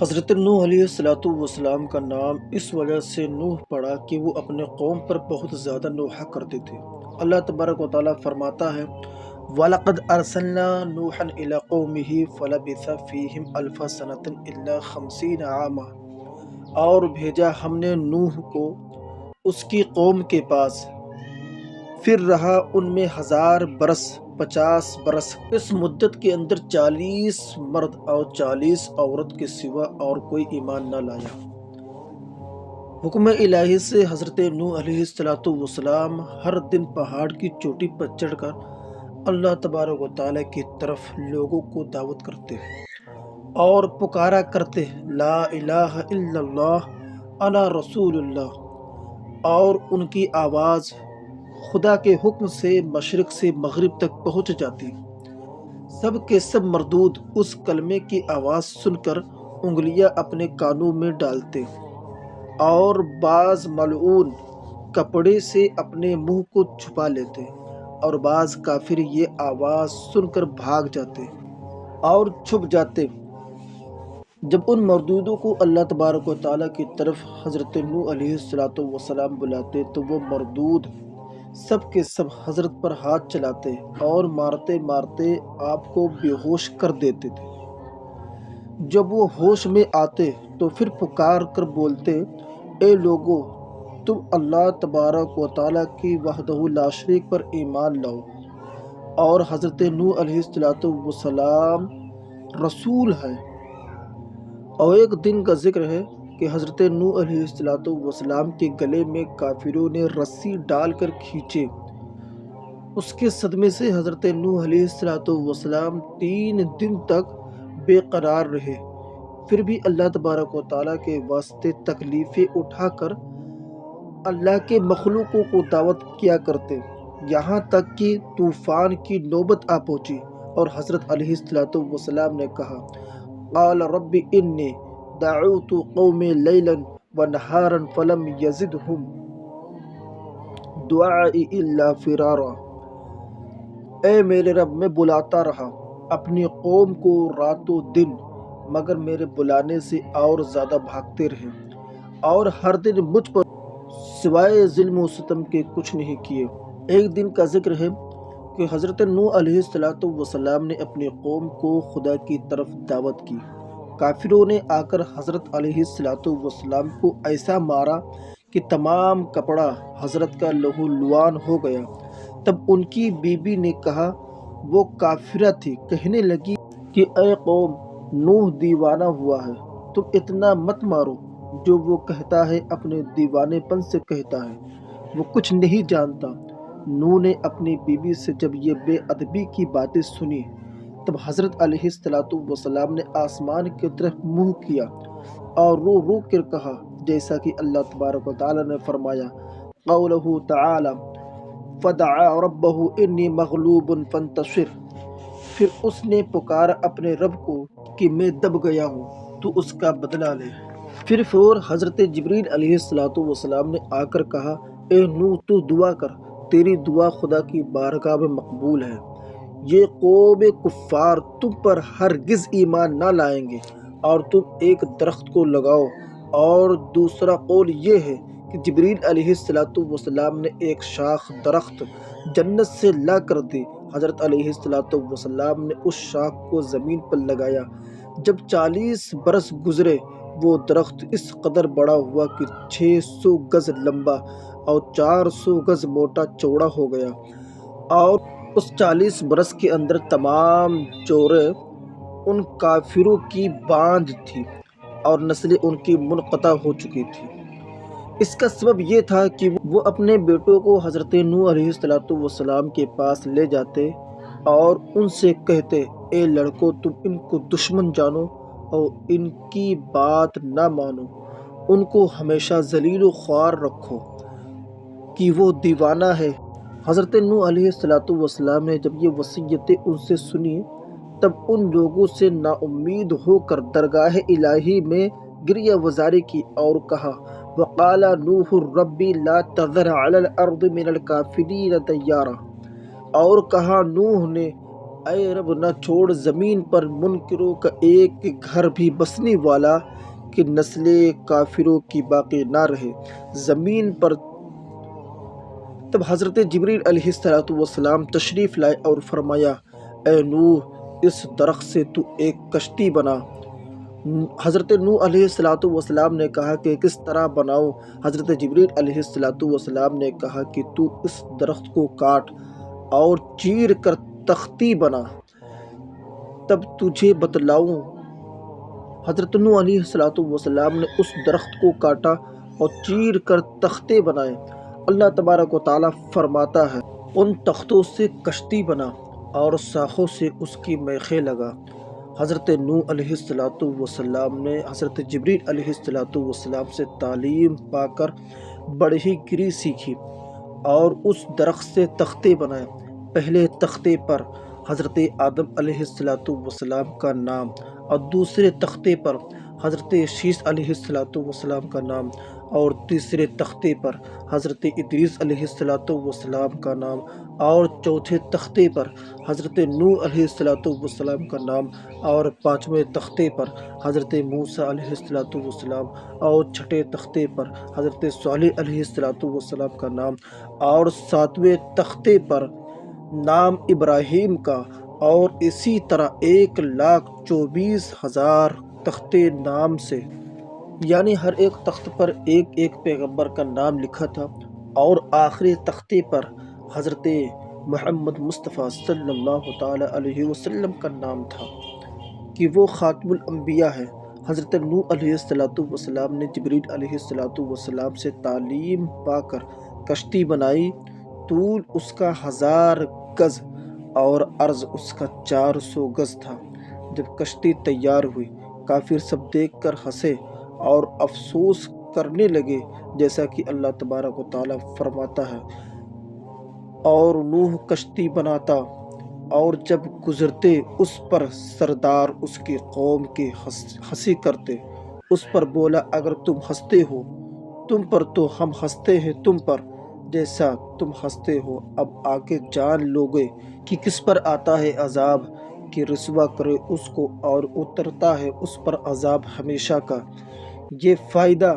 حضرت نوح علیہ السلام کا نام اس وجہ سے نوح پڑا کہ وہ اپنے قوم پر بہت زیادہ نوحہ کرتے تھے۔ اللہ تبارک و تعالیٰ فرماتا ہے وَلَقَدْ أَرْسَلْنَا نُوحًا إِلَىٰ قَوْمِهِ فَلَبِثَ فِيهِمْ أَلْفَ سَنَةٍ إِلَّا 50 عَامًا، اور بھیجا ہم نے نوح کو اس کی قوم کے پاس، پھر رہا ان میں 1000 برس 50 برس۔ اس مدت کے اندر 40 مرد اور 40 عورت کے سوا اور کوئی ایمان نہ لایا۔ حکم الہی سے حضرت نوح علیہ السلام ہر دن پہاڑ کی چوٹی پر چڑھ کر اللہ تبارک و تعالیٰ کی طرف لوگوں کو دعوت کرتے اور پکارا کرتے لا الہ الا اللہ انا رسول اللہ، اور ان کی آواز خدا کے حکم سے مشرق سے مغرب تک پہنچ جاتی۔ سب کے سب مردود اس کلمے کی آواز سن کر انگلیاں اپنے کانوں میں ڈالتے، اور بعض ملعون کپڑے سے اپنے منہ کو چھپا لیتے، اور بعض کافر یہ آواز سن کر بھاگ جاتے اور چھپ جاتے۔ جب ان مردودوں کو اللہ تبارک و تعالیٰ کی طرف حضرت نوح علیہ السلام بلاتے تو وہ مردود سب کے سب حضرت پر ہاتھ چلاتے اور مارتے مارتے آپ کو بے ہوش کر دیتے تھے۔ جب وہ ہوش میں آتے تو پھر پکار کر بولتے اے لوگو، تم اللہ تبارک و تعالیٰ کی وحدہ لا شریک پر ایمان لاؤ، اور حضرت نوح علیہ السلام رسول ہے۔ اور ایک دن کا ذکر ہے کہ حضرت نوح علیہ السلام کے گلے میں کافروں نے رسی ڈال کر کھینچے۔ اس کے صدمے سے حضرت نوح علیہ السلام 3 دن تک بے قرار رہے، پھر بھی اللہ تبارک و تعالیٰ کے واسطے تکلیفیں اٹھا کر اللہ کے مخلوقوں کو دعوت کیا کرتے، یہاں تک کہ طوفان کی نوبت آ پہنچی اور حضرت علیہ السلام نے کہا قال رب انی دعوت قومی لیلا ونہارا فلم یزدہم دعائی الا فرارا۔ اے میرے رب، میں بلاتا رہا اپنی قوم کو رات و دن، مگر میرے بلانے سے اور زیادہ بھاگتے رہے، اور ہر دن مجھ پر سوائے ظلم و ستم کے کچھ نہیں کیے۔ ایک دن کا ذکر ہے کہ حضرت نوح علیہ السلام نے اپنی قوم کو خدا کی طرف دعوت کی۔ کافروں نے آ کر حضرت علیہ السلام کو ایسا مارا کہ تمام کپڑا حضرت کا لہو لعان ہو گیا۔ تب ان کی بیوی نے کہا، وہ کافرہ تھی، کہنے لگی کہ اے قوم، نوح دیوانہ ہوا ہے، تم اتنا مت مارو، جو وہ کہتا ہے اپنے دیوانے پن سے کہتا ہے، وہ کچھ نہیں جانتا۔ نوح نے اپنی بیوی سے جب یہ بے ادبی کی باتیں سنی، تب حضرت علیہ السلام نے آسمان کی طرف منہ کیا اور رو رو کر کہا، جیسا کہ اللہ تبارک و تعالیٰ نے فرمایا قولہ تعالی فدعا ربہ انی مغلوب فانتصر۔ پھر اس نے پکارا اپنے رب کو کہ میں دب گیا ہوں، تو اس کا بدلہ لے۔ پھر فور حضرت جبریل علیہ السلام نے آ کر کہا اے نوح، تو دعا کر، تیری دعا خدا کی بارگاہ میں مقبول ہے۔ یہ قوم کفار تم پر ہرگز ایمان نہ لائیں گے، اور تم ایک درخت کو لگاؤ۔ اور دوسرا قول یہ ہے کہ جبریل علیہ السلام نے ایک شاخ درخت جنت سے لا کر دی۔ حضرت علیہ السلام نے اس شاخ کو زمین پر لگایا۔ جب 40 برس گزرے، وہ درخت اس قدر بڑا ہوا کہ 600 گز لمبا اور 400 گز موٹا چوڑا ہو گیا، اور اس 40 برس کے اندر تمام جوڑیں ان کافروں کی باندھ تھی اور نسلیں ان کی منقطع ہو چکی تھی۔ اس کا سبب یہ تھا کہ وہ اپنے بیٹوں کو حضرت نوح علیہ السلام کے پاس لے جاتے اور ان سے کہتے اے لڑکو، تم ان کو دشمن جانو اور ان کی بات نہ مانو، ان کو ہمیشہ ذلیل و خوار رکھو کہ وہ دیوانہ ہے۔ حضرت نوح علیہ السلام نے جب یہ وصیتیں ان سے سنی، تب ان لوگوں سے نا امید ہو کر درگاہ الہی میں گریہ وزاری کی اور کہا وقال نوح رب لا تذر علی الارض من الکافرین دیارا، اور کہا نوح نے اے رب نہ چھوڑ زمین پر منکروں کا ایک گھر بھی بسنے والا کہ نسل کافروں کی باقی نہ رہے زمین پر۔ تب حضرت جبریل علیہ السلام تشریف لائے اور فرمایا اے نوح اس درخت سے تو ایک کشتی بنا۔ حضرت نوح علیہ السلام نے کہا کہ کس طرح بناؤں؟ حضرت جبریل علیہ السلام نے کہا کہ تو اس درخت کو کاٹ اور چیر کر تختی بنا تب تجھے بتلاؤں۔ حضرت نوح علیہ السلام نے اس درخت کو کاٹا اور چیر کر تختے بنائے۔ اللہ تبارک و تعالیٰ فرماتا ہے ان تختوں سے کشتی بنا اور شاخوں سے اس کی میخیں لگا۔ حضرت نوح علیہ السلام نے حضرت جبریل علیہ السلام سے تعلیم پا کر بڑھی گری سیکھی اور اس درخت سے تختے بنائے۔ پہلے تختے پر حضرت آدم علیہ السلام کا نام اور دوسرے تختے پر حضرت شیس علیہ السلام کا نام اور تیسرے تختے پر حضرت ادریس علیہ السلام کا نام اور چوتھے تختے پر حضرت نوح علیہ السلام کا نام اور پانچویں تختے پر حضرت موسیٰ علیہ السلام اور چھٹے تختے پر حضرت صالح علیہ السلام کا نام اور ساتویں تختے پر نام ابراہیم کا اور اسی طرح 1,24,000 تختے نام سے، یعنی ہر ایک تخت پر ایک ایک پیغمبر کا نام لکھا تھا اور آخری تختے پر حضرت محمد مصطفیٰ صلی اللہ تعالیٰ علیہ وسلم کا نام تھا کہ وہ خاتم الانبیاء ہے۔ حضرت نوح علیہ السلام نے جبریل علیہ السلام سے تعلیم پا کر کشتی بنائی۔ طول اس کا 1000 گز اور عرض اس کا 400 گز تھا۔ جب کشتی تیار ہوئی کافر سب دیکھ کر ہنسے اور افسوس کرنے لگے، جیسا کہ اللہ تبارک و تعالیٰ فرماتا ہے اور نوح کشتی بناتا اور جب گزرتے اس پر سردار اس کی قوم کی ہنسی کرتے۔ اس پر بولا اگر تم ہنستے ہو تم پر تو ہم ہنستے ہیں تم پر، جیسا تم ہنستے ہو اب آگے جان لوگے کہ کس پر آتا ہے عذاب کہ رسوا کرے اس کو اور اترتا ہے اس پر عذاب ہمیشہ کا۔ یہ فائدہ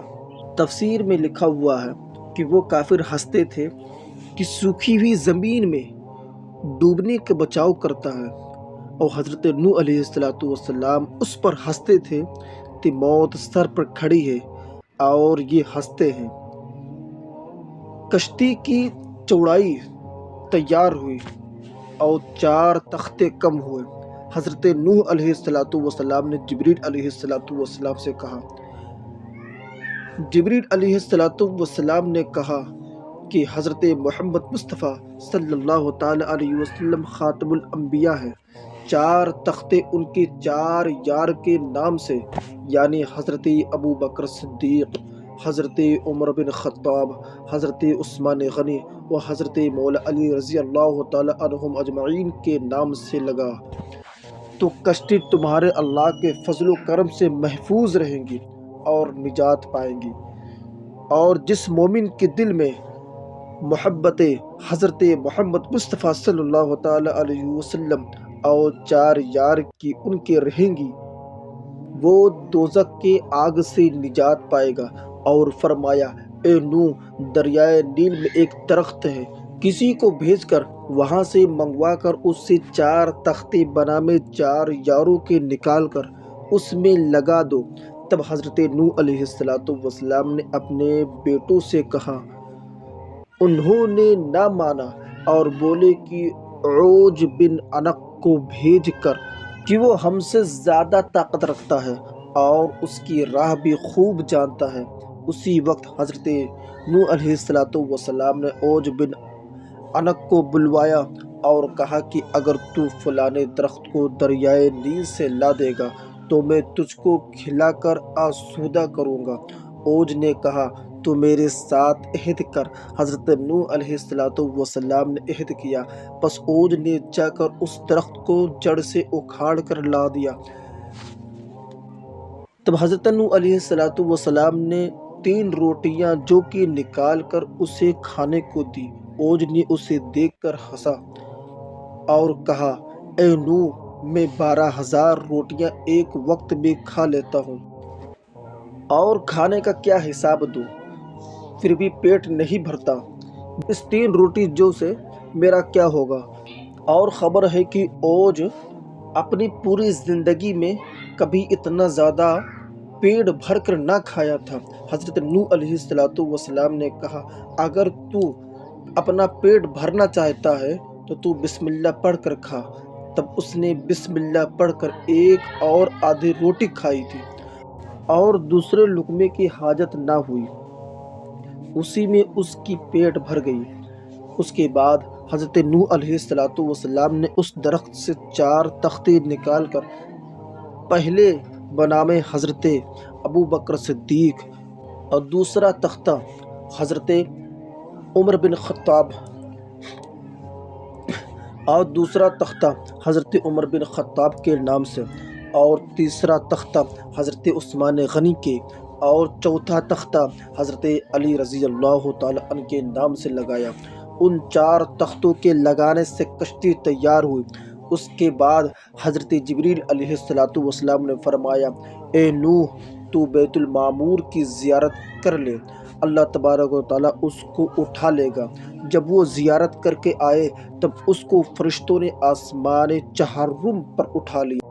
تفسیر میں لکھا ہوا ہے کہ وہ کافر ہنستے تھے کہ سوکھی ہوئی زمین میں ڈوبنے کا بچاؤ کرتا ہے، اور حضرت نوح علیہ السلام اس پر ہنستے تھے کہ موت سر پر کھڑی ہے اور یہ ہنستے ہیں۔ کشتی کی چوڑائی تیار ہوئی اور 4 تختے کم ہوئے۔ حضرت نوح علیہ السلام نے جبریل علیہ السلام سے کہا، جبریل علیہ السلام نے کہا کہ حضرت محمد مصطفیٰ صلی اللہ تعالیٰ علیہ وسلم خاتم الانبیاء ہیں۔ 4 تختے ان کے 4 یار کے نام سے، یعنی حضرت ابو بکر صدیق، حضرت عمر بن خطاب، حضرت عثمان غنی و حضرت مولا علی رضی اللہ تعالیٰ عنہم اجمعین کے نام سے لگا تو کشتی تمہارے اللہ کے فضل و کرم سے محفوظ رہیں گی اور نجات پائیں گی۔ اور جس مومن کے دل میں محبت حضرت محمد مصطفیٰ صلی اللہ تعالیٰ علیہ وسلم اور 4 یار کی ان کے رہیں گی وہ دوزخ کے آگ سے نجات پائے گا۔ اور فرمایا اے نوح دریائے نیل میں ایک درخت ہے، کسی کو بھیج کر وہاں سے منگوا کر اس سے 4 تختے بنا میں 4 یاروں کے نکال کر اس میں لگا دو۔ تب حضرت نوح علیہ السلام نے اپنے بیٹوں سے کہا، انہوں نے نہ مانا اور بولے کہ عوج بن عنق کو بھیج کر کہ وہ ہم سے زیادہ طاقت رکھتا ہے اور اس کی راہ بھی خوب جانتا ہے۔ اسی وقت حضرت نوح علیہ السلام نے عوج بن عنق کو بلوایا اور کہا کہ اگر تو فلانے درخت کو دریائے نیل سے لا دے گا تو میں تجھ کو کھلا کر آسودہ کروں گا۔ عوج نے کہا تو میرے ساتھ عہد کر۔ حضرت نوح علیہ السلام نے عہد کیا، پس عوج نے جا کر اس درخت کو جڑ سے اکھاڑ کر لا دیا۔ تب حضرت نوح علیہ السلام نے 3 روٹیاں جو کہ نکال کر اسے کھانے کو دی۔ عوج نے اسے دیکھ کر ہنسا اور کہا اے نوح، میں 12,000 روٹیاں ایک وقت میں کھا لیتا ہوں، اور کھانے کا کیا حساب دوں، پھر بھی پیٹ نہیں بھرتا۔ اس 3 روٹی جو سے میرا کیا ہوگا؟ اور خبر ہے کہ اوج اپنی پوری زندگی میں کبھی اتنا زیادہ پیٹ بھر کر نہ کھایا تھا۔ حضرت نوح علیہ السلام نے کہا، اگر تو اپنا پیٹ بھرنا چاہتا ہے تو بسم اللہ پڑھ کر کھا۔ تب اس نے بسم اللہ پڑھ کر ایک اور آدھی روٹی کھائی تھی، اور دوسرے لقمے کی حاجت نہ ہوئی، اسی میں اس کی پیٹ بھر گئی۔ اس کے بعد حضرت نوح علیہ السلام نے اس درخت سے 4 تختے نکال کر، پہلے بنام حضرت ابوبکر صدیق، اور دوسرا تختہ حضرت عمر بن خطاب کے نام سے، اور تیسرا تختہ حضرت عثمان غنی کے، اور چوتھا تختہ حضرت علی رضی اللہ تعالیٰ عنہ کے نام سے لگایا۔ ان 4 تختوں کے لگانے سے کشتی تیار ہوئی۔ اس کے بعد حضرت جبریل علیہ السلام نے فرمایا، اے نوح، تو بیت المعمور کی زیارت کر لے، اللہ تبارک و تعالیٰ اس کو اٹھا لے گا۔ جب وہ زیارت کر کے آئے، تب اس کو فرشتوں نے آسمان چہارم پر اٹھا لیا۔